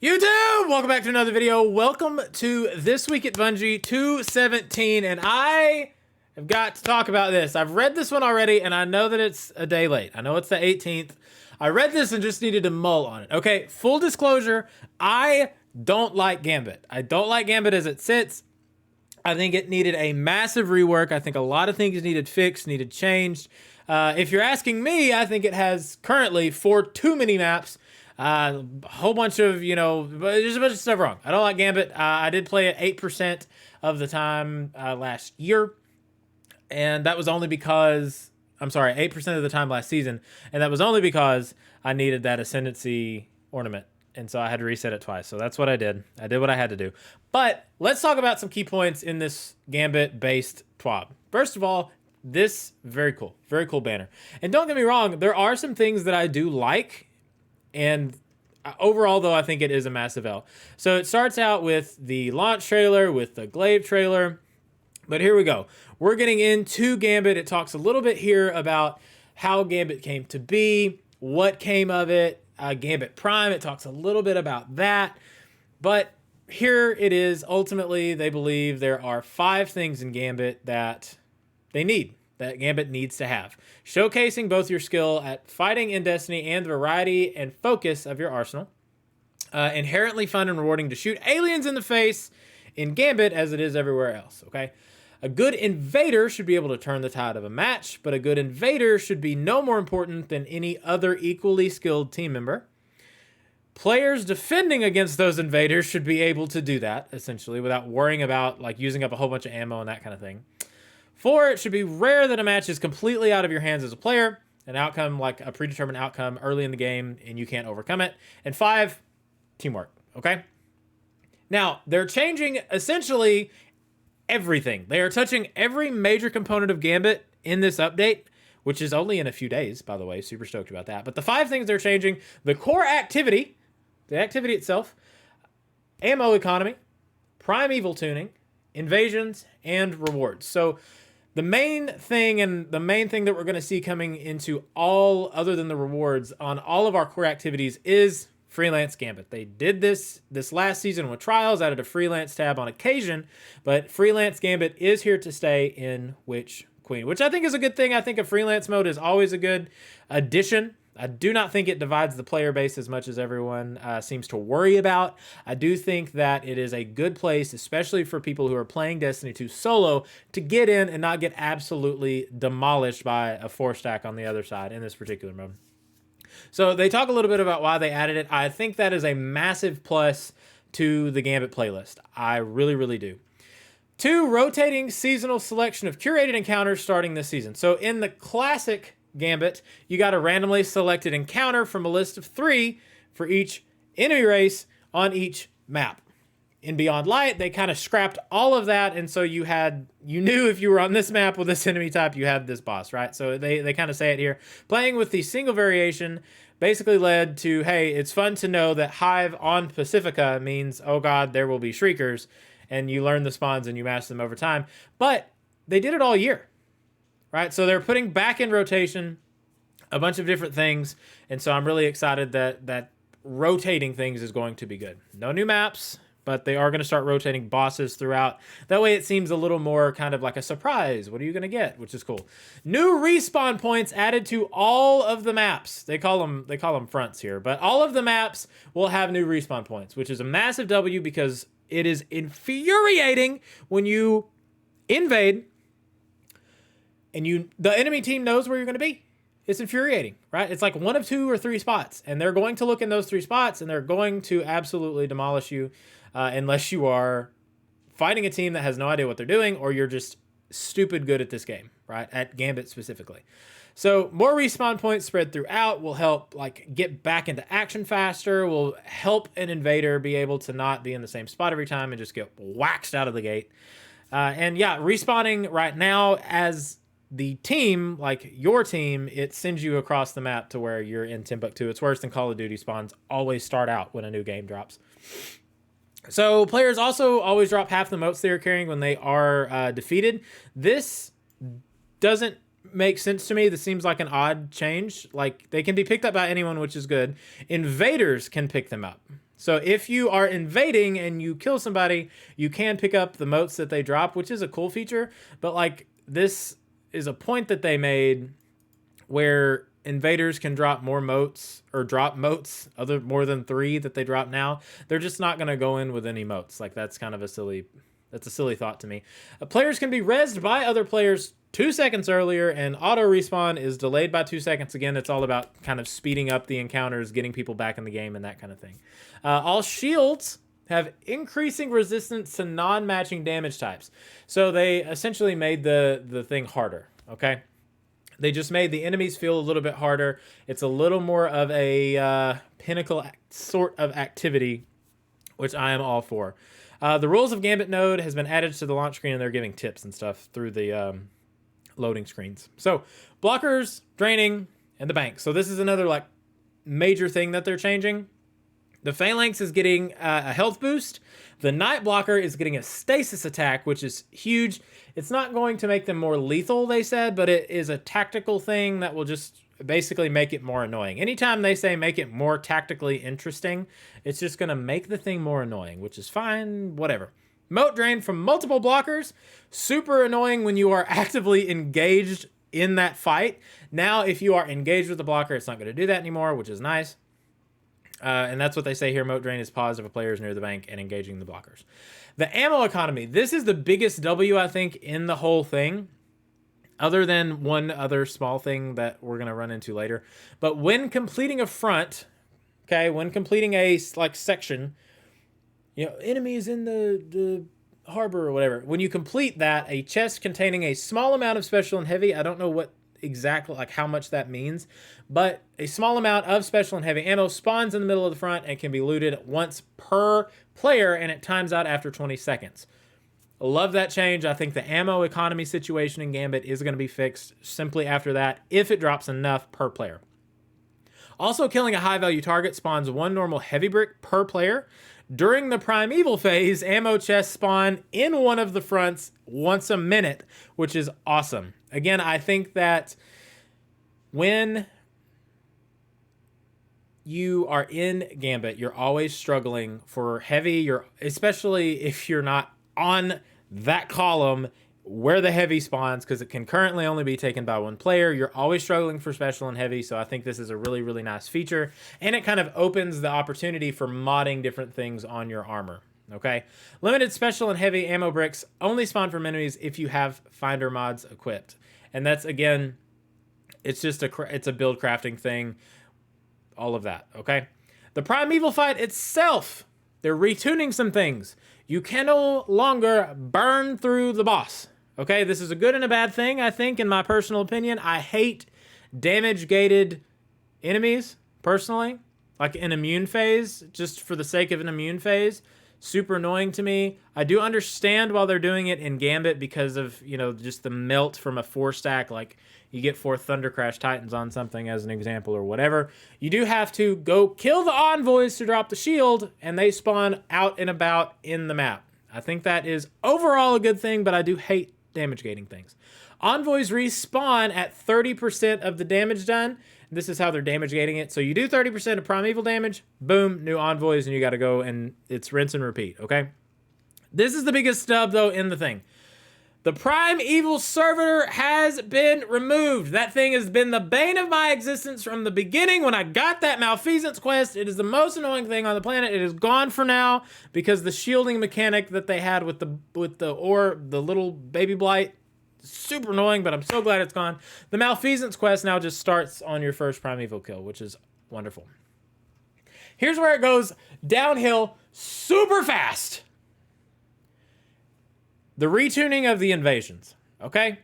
YouTube, welcome back to another video. Welcome to This Week at Bungie 217, and I have got to talk about this. I've read this one already, and I know that it's a day late. I know it's the 18th. I read this and just needed to mull on it. Okay, full disclosure, I don't like Gambit. I don't like Gambit as it sits. I think it needed a massive rework. I think a lot of things needed fixed, needed changed. If you're asking me, I think it has currently 4 too many maps. A whole bunch of, just a bunch of stuff wrong. I don't like Gambit. I did play it 8% of the time last year. And that was only because, 8% of the time last season. And that was only because I needed that Ascendancy ornament. And so I had to reset it twice. So that's what I did. I did what I had to do. But let's talk about some key points in this Gambit-based TWAB. First of all, this, very cool banner. And don't get me wrong, there are some things that I do like. And overall, though, I think it is a massive L. So it starts out with the launch trailer, with the glaive trailer. But here we go. We're getting into Gambit. It talks a little bit here about how Gambit came to be, what came of it, Gambit Prime. It talks a little bit about that. But here it is. Ultimately, they believe there are 5 things in Gambit that they need. That Gambit needs to have. Showcasing both your skill at fighting in Destiny and the variety and focus of your arsenal. Inherently fun and rewarding to shoot aliens in the face in Gambit as it is everywhere else, okay? A good invader should be able to turn the tide of a match, but a good invader should be no more important than any other equally skilled team member. Players defending against those invaders should be able to do that, essentially, without worrying about like using up a whole bunch of ammo and that kind of thing. 4, it should be rare that a match is completely out of your hands as a player, an outcome like a predetermined outcome early in the game and you can't overcome it. And 5, teamwork, okay? Now, they're changing essentially everything. They are touching every major component of Gambit in this update, which is only in a few days, by the way. Super stoked about that. But the 5 things they're changing: the core activity, the activity itself, ammo economy, primeval tuning, invasions, and rewards. So the main thing that we're going to see coming into all other than the rewards on all of our core activities is freelance Gambit. They did this last season with Trials, added a freelance tab on occasion, but freelance Gambit is here to stay in Witch Queen, which I think is a good thing. I think a freelance mode is always a good addition. I do not think it divides the player base as much as everyone seems to worry about. I do think that it is a good place, especially for people who are playing Destiny 2 solo, to get in and not get absolutely demolished by a 4-stack on the other side in this particular mode. So they talk a little bit about why they added it. I think that is a massive plus to the Gambit playlist. I really, really do. 2, rotating seasonal selection of curated encounters starting this season. So in the classic Gambit, you got a randomly selected encounter from a list of 3 for each enemy race on each map. In Beyond Light, they kind of scrapped all of that, and so you knew if you were on this map with this enemy type, you had this boss, right? So they kind of say it here. Playing with the single variation basically led to, hey, it's fun to know that Hive on Pacifica means, oh god, there will be Shriekers, and you learn the spawns and you master them over time. But they did it all year. Right, so they're putting back in rotation a bunch of different things, and so I'm really excited that rotating things is going to be good. No new maps, but they are going to start rotating bosses throughout. That way it seems a little more kind of like a surprise. What are you going to get? Which is cool. New respawn points added to all of the maps. They call them fronts here, but all of the maps will have new respawn points, which is a massive W because it is infuriating when you invade and the enemy team knows where you're going to be. It's infuriating, right? It's like 1 of 2 or 3 spots, and they're going to look in those 3 spots, and they're going to absolutely demolish you unless you are fighting a team that has no idea what they're doing, or you're just stupid good at this game, right? At Gambit specifically. So more respawn points spread throughout will help like get back into action faster, will help an invader be able to not be in the same spot every time and just get waxed out of the gate. And yeah, respawning right now as the team, like your team, it sends you across the map to where you're in Timbuktu. It's worse than Call of Duty spawns always start out when a new game drops. So players also always drop half the motes they are carrying when they are defeated. This doesn't make sense to me. This seems like an odd change. Like, they can be picked up by anyone, which is good. Invaders can pick them up. So if you are invading and you kill somebody, you can pick up the motes that they drop, which is a cool feature. But like, this is a point that they made where invaders can drop more motes, or drop motes more than 3 that they drop now. They're just not going to go in with any motes. Like, that's kind of a silly thought to me. Players can be rezzed by other players 2 seconds earlier, and auto respawn is delayed by 2 seconds. Again, it's all about kind of speeding up the encounters, getting people back in the game, and that kind of thing. All shields have increasing resistance to non-matching damage types. So they essentially made the thing harder, okay? They just made the enemies feel a little bit harder. It's a little more of a pinnacle sort of activity, which I am all for. The rules of Gambit node has been added to the launch screen, and they're giving tips and stuff through the loading screens. So blockers, draining, and the bank. So this is another like major thing that they're changing. The Phalanx is getting a health boost. The Night Blocker is getting a stasis attack, which is huge. It's not going to make them more lethal, they said, but it is a tactical thing that will just basically make it more annoying. Anytime they say make it more tactically interesting, it's just going to make the thing more annoying, which is fine, whatever. Mote drain from multiple blockers. Super annoying when you are actively engaged in that fight. Now, if you are engaged with the blocker, it's not going to do that anymore, which is nice. And that's what they say here. Mote drain is paused if a player is near the bank and engaging the blockers. The ammo economy. This is the biggest W, I think, in the whole thing, other than one other small thing that we're going to run into later. But when completing a front, okay, when completing a like section, you know, enemies in the harbor or whatever, when you complete that, a chest containing a small amount of special and heavy, I don't know what exactly, like how much that means, but a small amount of special and heavy ammo spawns in the middle of the front and can be looted once per player, and it times out after 20 seconds. I love that change. I think the ammo economy situation in Gambit is going to be fixed simply after that if it drops enough per player. Also, killing a high value target spawns 1 normal heavy brick per player. During the primeval phase, ammo chests spawn in one of the fronts once a minute, which is awesome. Again, I think that when you are in Gambit, you're always struggling for heavy, especially if you're not on that column where the heavy spawns, because it can currently only be taken by 1 player. You're always struggling for special and heavy, so I think this is a really, really nice feature, and it kind of opens the opportunity for modding different things on your armor, okay? Limited special and heavy ammo bricks only spawn from enemies if you have finder mods equipped, and that's, again, it's just it's a build crafting thing, all of that, okay? The primeval fight itself, they're retuning some things. You can no longer burn through the boss. Okay, this is a good and a bad thing, I think, in my personal opinion. I hate damage-gated enemies, personally. Like an immune phase, just for the sake of an immune phase. Super annoying to me. I do understand why they're doing it in Gambit because of, you know, just the melt from a 4-stack. Like, you get 4 Thunder Crash Titans on something as an example or whatever. You do have to go kill the envoys to drop the shield, and they spawn out and about in the map. I think that is overall a good thing, but I do hate damage gating things. Envoys respawn at 30% of the damage done. This is how they're damage gating it. So you do 30% of primeval damage, boom, new envoys, and you got to go, and it's rinse and repeat, okay? This is the biggest stub, though, in the thing. The primeval servitor has been removed. That thing has been the bane of my existence from the beginning when I got that malfeasance quest. It is the most annoying thing on the planet. It is gone for now because the shielding mechanic that they had with the little baby blight, super annoying, but I'm so glad it's gone. The malfeasance quest now just starts on your first primeval kill, which is wonderful. Here's where it goes downhill super fast. The retuning of the invasions, okay?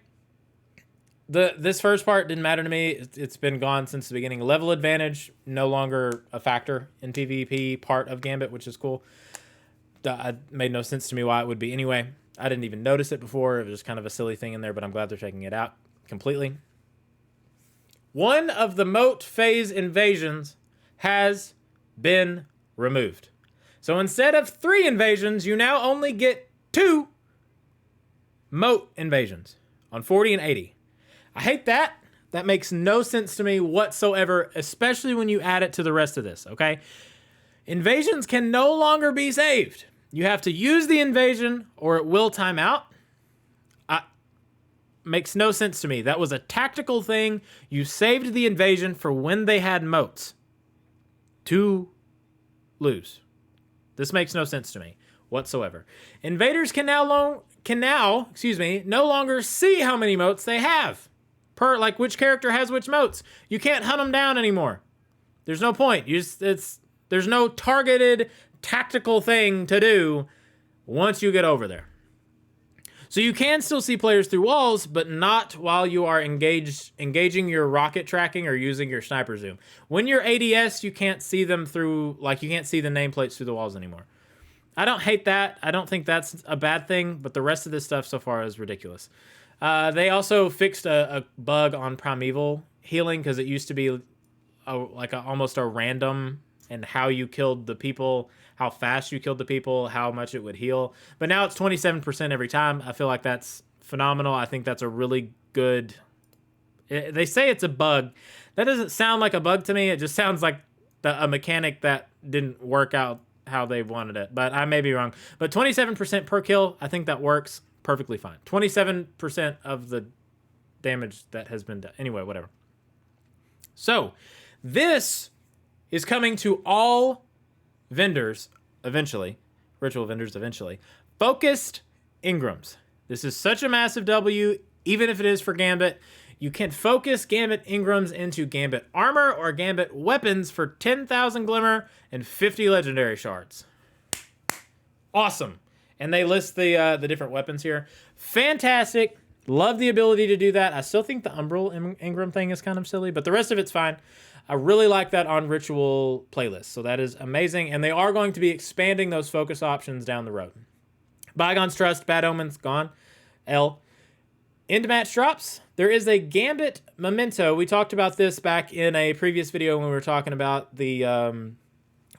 This first part didn't matter to me. It's been gone since the beginning. Level advantage, no longer a factor in PvP part of Gambit, which is cool. It made no sense to me why it would be anyway. I didn't even notice it before. It was just kind of a silly thing in there, but I'm glad they're taking it out completely. One of the moat phase invasions has been removed. So instead of 3 invasions, you now only get 2 moat invasions on 40 and 80. I hate that. That makes no sense to me whatsoever, especially when you add it to the rest of this, okay? Invasions can no longer be saved. You have to use the invasion or it will time out. Makes no sense to me. That was a tactical thing. You saved the invasion for when they had moats to lose. This makes no sense to me whatsoever. Invaders can now no longer see how many moats they have. Per like which character has which moats. You can't hunt them down anymore. There's no point. There's no targeted tactical thing to do once you get over there. So you can still see players through walls, but not while you are engaging your rocket tracking or using your sniper zoom. When you're ADS, you can't see them through, like you can't see the nameplates through the walls anymore. I don't hate that. I don't think that's a bad thing, but the rest of this stuff so far is ridiculous. They also fixed a bug on Primeval healing because it used to be almost a random and how you killed the people, how fast you killed the people, how much it would heal. But now it's 27% every time. I feel like that's phenomenal. I think that's a really good... They say it's a bug. That doesn't sound like a bug to me. It just sounds like a mechanic that didn't work out how they wanted it. But I may be wrong. But 27% per kill, I think that works perfectly fine. 27% of the damage that has been done. Anyway, whatever. So, this is coming to all vendors eventually, ritual vendors eventually. Focused engrams. This is such a massive W, even if it is for Gambit. You can focus Gambit engrams into Gambit armor or Gambit weapons for 10,000 glimmer and 50 legendary shards. Awesome. And they list the different weapons here. Fantastic. Love the ability to do that. I still think the Umbral engram thing is kind of silly, but the rest of it's fine. I really like that on Ritual playlists, so that is amazing. And they are going to be expanding those focus options down the road. Bygones Trust, Bad Omens, gone. L. End match drops. There is a Gambit Memento. We talked about this back in a previous video when we were talking about the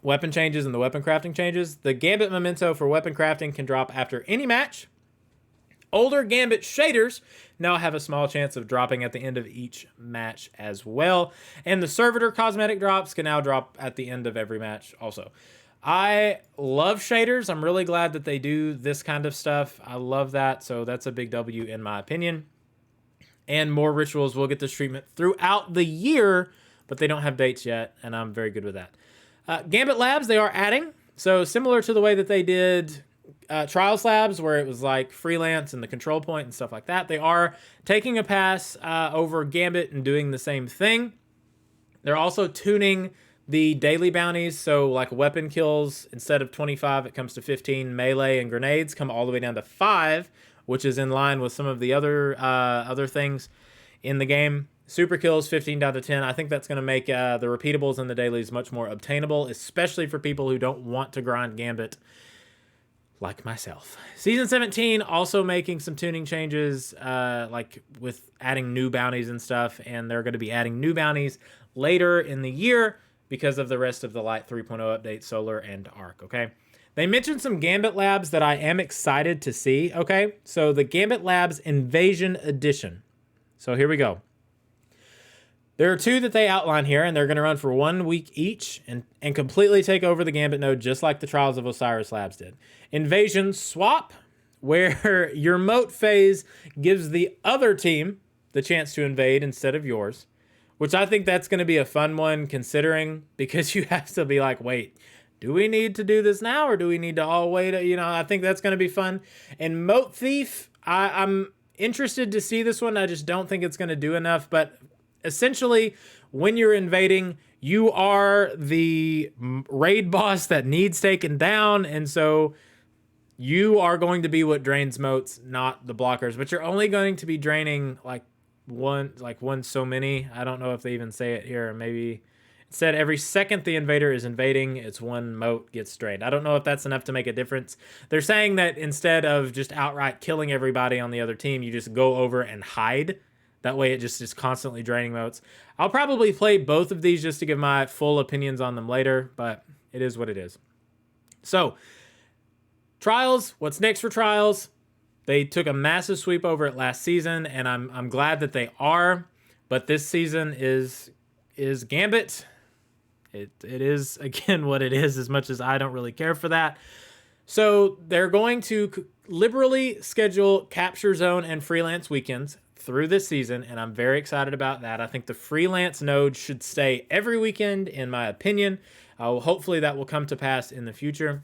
weapon changes and the weapon crafting changes. The Gambit Memento for weapon crafting can drop after any match. Older Gambit shaders now have a small chance of dropping at the end of each match as well. And the Servitor cosmetic drops can now drop at the end of every match also. I love shaders. I'm really glad that they do this kind of stuff. I love that. So that's a big W in my opinion. And more rituals will get this treatment throughout the year, but they don't have dates yet. And I'm very good with that. Gambit Labs, they are adding. So similar to the way that they did Trials Labs, where it was like freelance and the control point and stuff like that. They are taking a pass over Gambit and doing the same thing. They're also tuning the daily bounties, so like weapon kills, instead of 25, it comes to 15. Melee and grenades come all the way down to 5, which is in line with some of the other things in the game. Super kills, 15 down to 10. I think that's going to make the repeatables and the dailies much more obtainable, especially for people who don't want to grind Gambit like myself. Season 17 also making some tuning changes, like with adding new bounties and stuff, and they're going to be adding new bounties later in the year because of the rest of the Light 3.0 update, Solar and Arc, okay? They mentioned some Gambit Labs that I am excited to see, okay? So the Gambit Labs Invasion Edition. So here we go. There are 2 that they outline here, and they're going to run for 1 week each and completely take over the Gambit node just like the Trials of Osiris Labs did. Invasion Swap, where your moat phase gives the other team the chance to invade instead of yours, which I think that's going to be a fun one considering, because you have to be like, wait, do we need to do this now or do we need to all wait? You know, I think that's going to be fun. And Moat Thief, I'm interested to see this one. I just don't think it's going to do enough, but essentially, when you're invading, you are the raid boss that needs taken down, and so you are going to be what drains moats, not the blockers. But you're only going to be draining like one so many. I don't know if they even say it here. Maybe it said every second the invader is invading, it's 1 moat gets drained. I don't know if that's enough to make a difference. They're saying that instead of just outright killing everybody on the other team, you just go over and hide. That way it just is constantly draining moats. I'll probably play both of these just to give my full opinions on them later, but it is what it is. So, Trials, what's next for Trials? They took a massive sweep over it last season, and I'm glad that they are, but this season is Gambit It is, again, what it is, as much as I don't really care for that. So they're going to liberally schedule Capture Zone and Freelance weekends through this season, and I'm very excited about that. I think the Freelance node should stay every weekend, in my opinion. Hopefully that will come to pass in the future.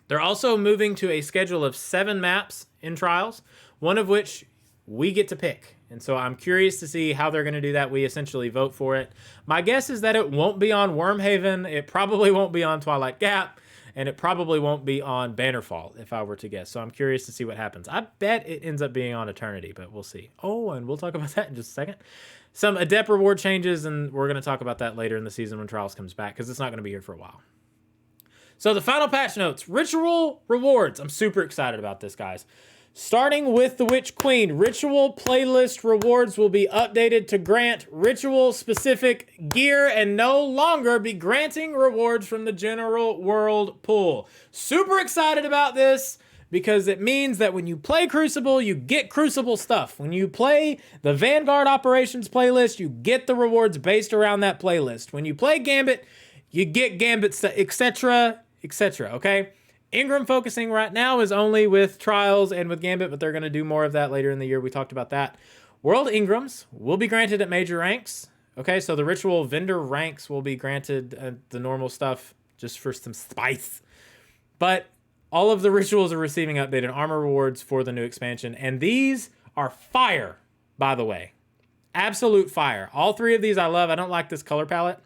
They're also moving to a schedule of 7 maps in Trials, one of which we get to pick. And so I'm curious to see how they're going to do that. We essentially vote for it. My guess is that it won't be on Wormhaven. It probably won't be on Twilight Gap. And it probably won't be on Bannerfall, if I were to guess. So I'm curious to see what happens. I bet it ends up being on Eternity, but we'll see. Oh, and we'll talk about that in just a second. Some Adept reward changes, and we're going to talk about that later in the season when Trials comes back, because it's not going to be here for a while. So the final patch notes. Ritual rewards. I'm super excited about this, guys. Starting with the Witch Queen, Ritual playlist rewards will be updated to grant Ritual-specific gear and no longer be granting rewards from the general world pool. Super excited about this because it means that when you play Crucible, you get Crucible stuff. When you play the Vanguard Operations playlist, you get the rewards based around that playlist. When you play Gambit, you get Gambit stuff, etc., etc., okay? Ingram focusing right now is only with Trials and with Gambit, but they're going to do more of that later in the year. We talked about that. World Ingrams will be granted at major ranks. Okay, so the Ritual vendor ranks will be granted the normal stuff just for some spice. But all of the Rituals are receiving updated armor rewards for the new expansion. And these are fire, by the way. Absolute fire. All 3 of these I love. I don't like this color palette.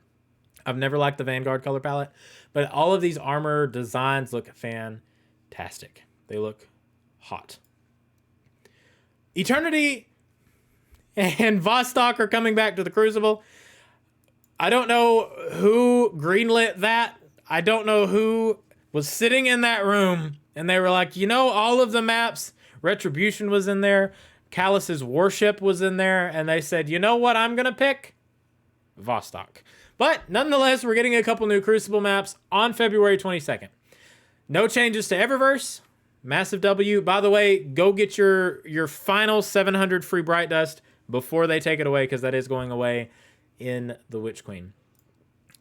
I've never liked the Vanguard color palette, but all of these armor designs look fantastic. They look hot. Eternity and Vostok are coming back to the Crucible. I don't know who greenlit that. I don't know who was sitting in that room and they were like, you know, all of the maps, Retribution was in there, Callus's Warship was in there, and they said, you know what I'm going to pick? Vostok. But nonetheless, we're getting a couple new Crucible maps on February 22nd. No changes to Eververse. Massive W. By the way, go get your final 700 free Bright Dust before they take it away, because that is going away in the Witch Queen.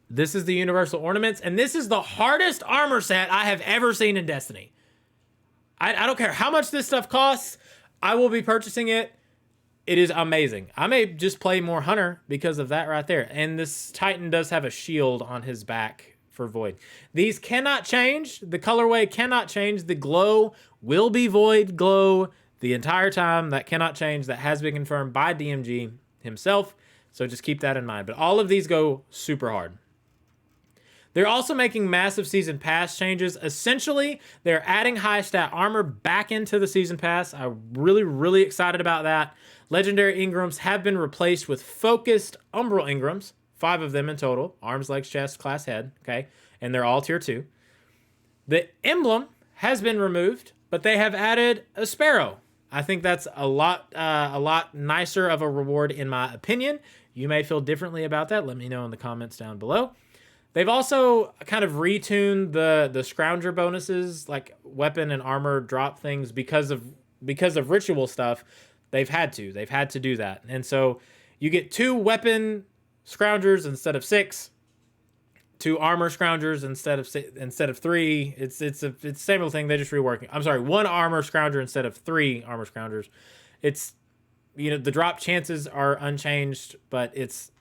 This is the Universal Ornaments, and this is the hardest armor set I have ever seen in Destiny. I don't care how much this stuff costs. I will be purchasing it. It is amazing. I may just play more Hunter because of that right there. And this Titan does have a shield on his back for Void. These cannot change. The colorway cannot change. The glow will be Void glow the entire time. That cannot change. That has been confirmed by DMG himself. So just keep that in mind. But all of these go super hard. They're also making massive Season Pass changes. Essentially, they're adding high stat armor back into the Season Pass. I'm really, really excited about that. Legendary Ingrams have been replaced with focused Umbral Ingrams, 5 of them in total, arms, legs, chest, class, head, okay? And they're all tier 2. The Emblem has been removed, but they have added a Sparrow. I think that's a lot nicer of a reward in my opinion. You may feel differently about that. Let me know in the comments down below. They've also kind of retuned the Scrounger bonuses, like weapon and armor drop things because of Ritual stuff. They've had to do that. And so you get 2 weapon Scroungers instead of 6, 2 armor Scroungers instead of 3. It's the same old thing. They just reworking. I'm sorry, 1 armor Scrounger instead of 3 armor Scroungers. It's, you know, the drop chances are unchanged, but it's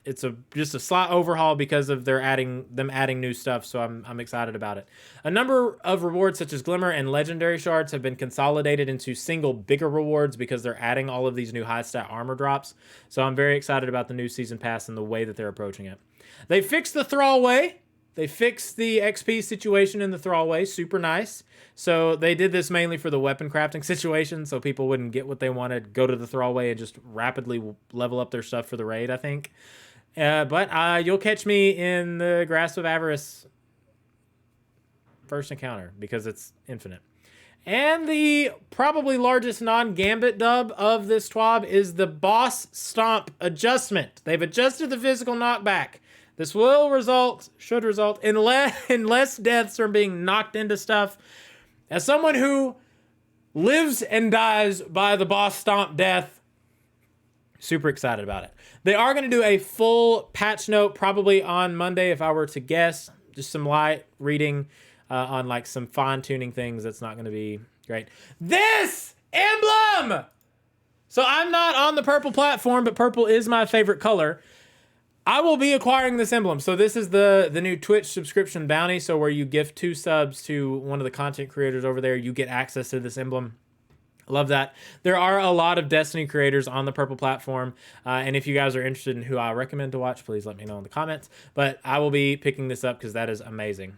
just a slight overhaul because of them adding new stuff. So I'm excited about it. A number of rewards such as Glimmer and Legendary Shards have been consolidated into single bigger rewards because they're adding all of these new high stat armor drops. So I'm very excited about the new Season Pass and the way that they're approaching it. They fixed the Thrallway. They fixed the XP situation in the Thrallway. Super nice. So they did this mainly for the weapon crafting situation, so people wouldn't get what they wanted, go to the Thrallway and just rapidly level up their stuff for the raid, I think. But you'll catch me in the Grasp of Avarice first encounter because it's infinite. And the probably largest non-Gambit dub of this TWAB is the Boss Stomp adjustment. They've adjusted the physical knockback. This should result in less deaths from being knocked into stuff. As someone who lives and dies by the Boss Stomp death, Super excited about it. They are going to do a full patch note probably on Monday if I were to guess. Just some light reading on like some fine tuning things. That's not going to be great. This emblem! So I'm not on the purple platform, but purple is my favorite color. I will be acquiring this emblem. So this is the new Twitch subscription bounty. So where you gift 2 subs to one of the content creators over there, you get access to this emblem. Love that. There are a lot of Destiny creators on the purple platform. And if you guys are interested in who I recommend to watch, please let me know in the comments. But I will be picking this up because that is amazing.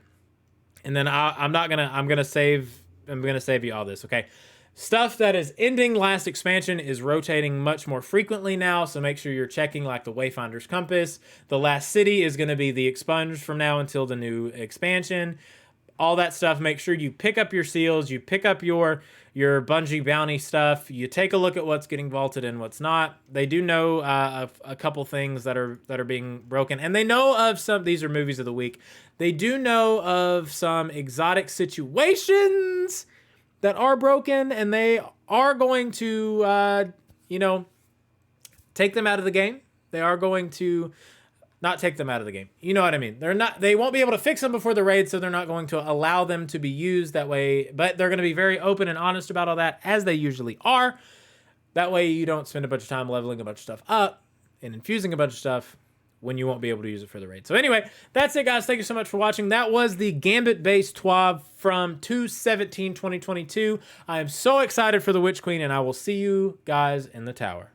And then I'm gonna save you all this, okay? Stuff that is ending last expansion is rotating much more frequently now, so make sure you're checking like the Wayfinder's Compass. The last city is gonna be the expunged from now until the new expansion. All that stuff, make sure you pick up your seals, you pick up your Bungie bounty stuff, you take a look at what's getting vaulted and what's not. They do know a couple things that are being broken, and they know of some, these are movies of the week, they do know of some exotic situations that are broken, and they are going to, take them out of the game. They are going to not take them out of the game. You know what I mean? They won't be able to fix them before the raid, so they're not going to allow them to be used that way, but they're going to be very open and honest about all that, as they usually are. That way you don't spend a bunch of time leveling a bunch of stuff up and infusing a bunch of stuff when you won't be able to use it for the raid. So anyway, that's it, guys. Thank you so much for watching. That was the Gambit-based TWAB from 2/17/2022. I am so excited for the Witch Queen, and I will see you guys in the tower.